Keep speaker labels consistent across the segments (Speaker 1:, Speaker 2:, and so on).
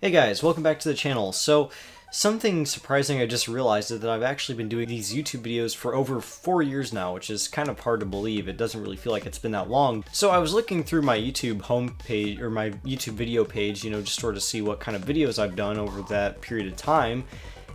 Speaker 1: Hey guys, welcome back to the channel. So, something surprising I just realized is that I've actually been doing these YouTube videos for over 4 years now, which is kind of hard to believe. It doesn't really feel like it's been that long. So I was looking through my YouTube homepage, or my YouTube video page, just sort of see what kind of videos I've done over that period of time.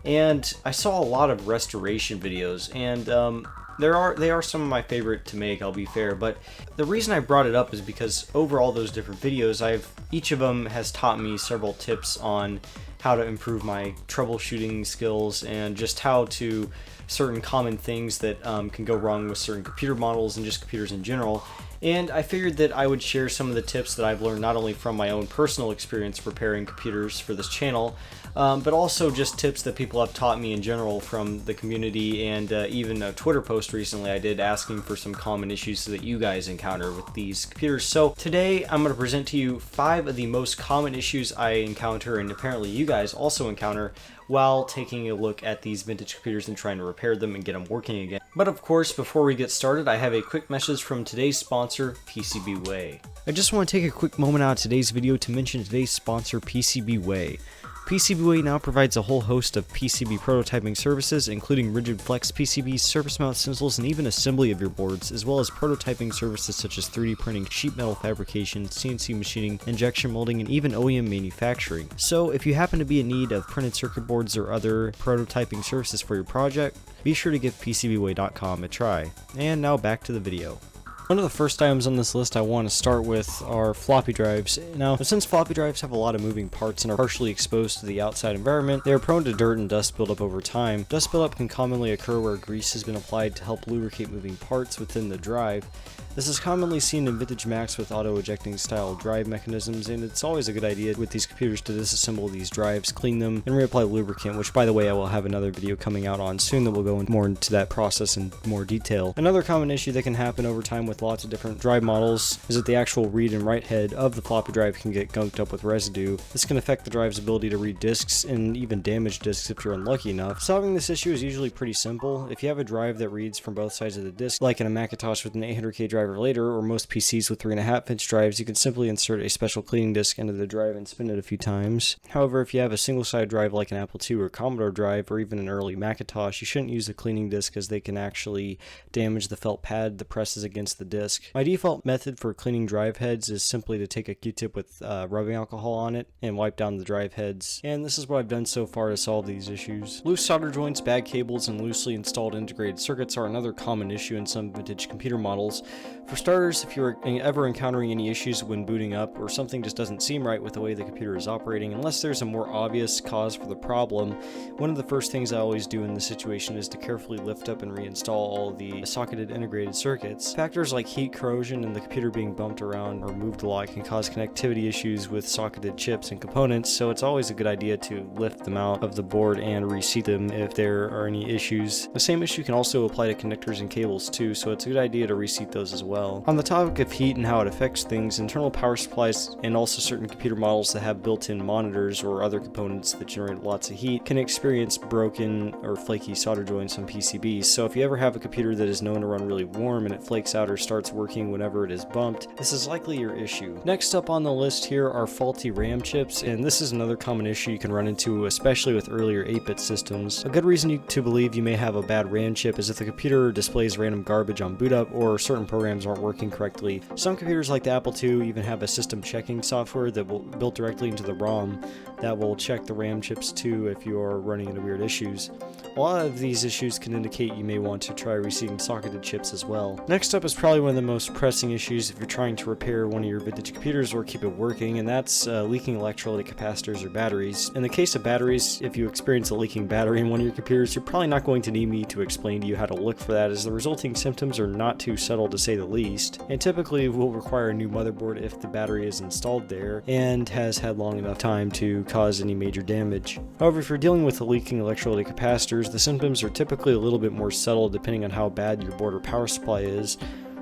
Speaker 1: And I saw a lot of restoration videos, and they are some of my favorite to make, I'll be fair, but the reason I brought it up is because over all those different videos, each of them has taught me several tips on how to improve my troubleshooting skills and just how to certain common things that can go wrong with certain computer models and just computers in general. And I figured that I would share some of the tips that I've learned not only from my own personal experience repairing computers for this channel, but also just tips that people have taught me in general from the community, and even a Twitter post recently I did asking for some common issues that you guys encounter with these computers. So today I'm going to present to you 5 of the most common issues I encounter, and apparently you guys also encounter, while taking a look at these vintage computers and trying to repair them and get them working again. But of course, before we get started, I have a quick message from today's sponsor, PCBWay. I just want to take a quick moment out of today's video to mention today's sponsor, PCBWay. PCBWay now provides a whole host of PCB prototyping services, including rigid flex PCBs, surface mount stencils, and even assembly of your boards, as well as prototyping services such as 3D printing, sheet metal fabrication, CNC machining, injection molding, and even OEM manufacturing. So if you happen to be in need of printed circuit boards or other prototyping services for your project, be sure to give PCBWay.com a try. And now back to the video. One of the first items on this list I want to start with are floppy drives. Now, since floppy drives have a lot of moving parts and are partially exposed to the outside environment, they are prone to dirt and dust buildup over time. Dust buildup can commonly occur where grease has been applied to help lubricate moving parts within the drive. This is commonly seen in vintage Macs with auto-ejecting style drive mechanisms, and it's always a good idea with these computers to disassemble these drives, clean them, and reapply lubricant, which, by the way, I will have another video coming out on soon that will go more into that process in more detail. Another common issue that can happen over time with lots of different drive models is that the actual read and write head of the floppy drive can get gunked up with residue. This can affect the drive's ability to read disks and even damage disks if you're unlucky enough. Solving this issue is usually pretty simple. If you have a drive that reads from both sides of the disk, like in a Macintosh with an 800K drive or later, or most PCs with 3.5-inch drives, you can simply insert a special cleaning disc into the drive and spin it a few times. However, if you have a single-side drive like an Apple II or Commodore drive, or even an early Macintosh, you shouldn't use the cleaning disc as they can actually damage the felt pad that presses against the disc. My default method for cleaning drive heads is simply to take a Q-tip with rubbing alcohol on it and wipe down the drive heads, and this is what I've done so far to solve these issues. Loose solder joints, bad cables, and loosely installed integrated circuits are another common issue in some vintage computer models. For starters, if you're ever encountering any issues when booting up, or something just doesn't seem right with the way the computer is operating, unless there's a more obvious cause for the problem, one of the first things I always do in this situation is to carefully lift up and reinstall all the socketed integrated circuits. Factors like heat, corrosion, and the computer being bumped around or moved a lot can cause connectivity issues with socketed chips and components, so it's always a good idea to lift them out of the board and reseat them if there are any issues. The same issue can also apply to connectors and cables too, so it's a good idea to reseat those as well. On the topic of heat and how it affects things, internal power supplies and also certain computer models that have built-in monitors or other components that generate lots of heat can experience broken or flaky solder joints on PCBs. So if you ever have a computer that is known to run really warm and it flakes out or starts working whenever it is bumped, this is likely your issue. Next up on the list here are faulty RAM chips, and this is another common issue you can run into, especially with earlier 8-bit systems. A good reason to believe you may have a bad RAM chip is if the computer displays random garbage on boot up or certain programs aren't working correctly. Some computers like the Apple II even have a system checking software that will built directly into the ROM that will check the RAM chips too if you are running into weird issues. A lot of these issues can indicate you may want to try reseating socketed chips as well. Next up is probably one of the most pressing issues if you're trying to repair one of your vintage computers or keep it working, and that's leaking electrolytic capacitors or batteries. In the case of batteries, if you experience a leaking battery in one of your computers, you're probably not going to need me to explain to you how to look for that, as the resulting symptoms are not too subtle to say the least, and typically will require a new motherboard if the battery is installed there and has had long enough time to cause any major damage. However, if you're dealing with the leaking electrolytic capacitors, the symptoms are typically a little bit more subtle depending on how bad your board or power supply is.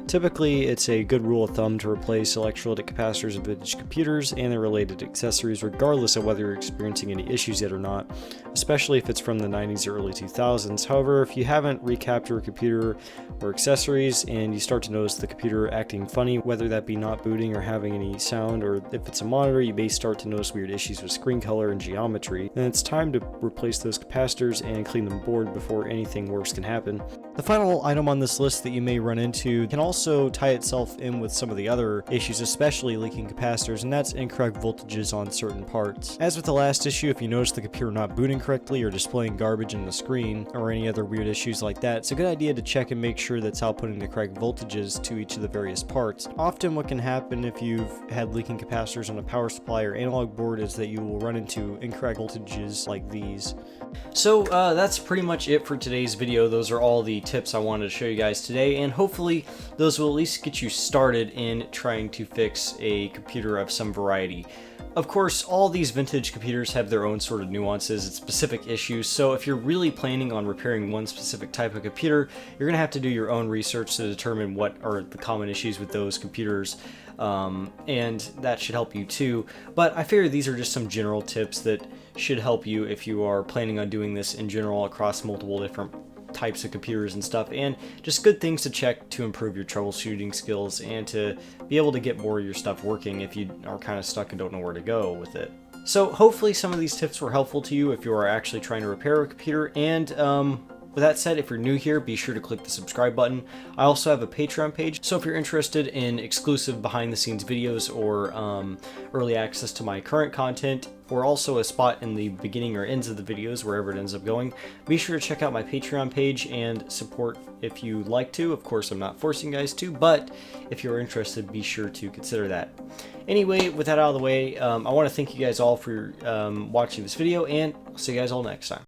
Speaker 1: Typically, it's a good rule of thumb to replace electrolytic capacitors in vintage computers and their related accessories regardless of whether you're experiencing any issues yet or not, especially if it's from the 90s or early 2000s. However, if you haven't recapped your computer or accessories and you start to notice the computer acting funny, whether that be not booting or having any sound, or if it's a monitor, you may start to notice weird issues with screen color and geometry, then it's time to replace those capacitors and clean the board before anything worse can happen. The final item on this list that you may run into can also tie itself in with some of the other issues, especially leaking capacitors, and that's incorrect voltages on certain parts. As with the last issue, if you notice the computer not booting correctly or displaying garbage in the screen or any other weird issues like that, it's a good idea to check and make sure that's outputting the correct voltages to each of the various parts. Often what can happen if you've had leaking capacitors on a power supply or analog board is that you will run into incorrect voltages like these. So that's pretty much it for today's video. Those are all the tips I wanted to show you guys today, and hopefully those will at least get you started in trying to fix a computer of some variety. Of course, all these vintage computers have their own sort of nuances and specific issues, so if you're really planning on repairing one specific type of computer, you're going to have to do your own research to determine what are the common issues with those computers, and that should help you too. But I figure these are just some general tips that should help you if you are planning on doing this in general across multiple different types of computers and stuff, and just good things to check to improve your troubleshooting skills and to be able to get more of your stuff working if you are kind of stuck and don't know where to go with it. So hopefully some of these tips were helpful to you if you are actually trying to repair a computer, and with that said, if you're new here, be sure to click the subscribe button. I also have a Patreon page, so if you're interested in exclusive behind-the-scenes videos or early access to my current content, or also a spot in the beginning or ends of the videos, wherever it ends up going, be sure to check out my Patreon page and support if you'd like to. Of course, I'm not forcing you guys to, but if you're interested, be sure to consider that. Anyway, with that out of the way, I want to thank you guys all for watching this video, and I'll see you guys all next time.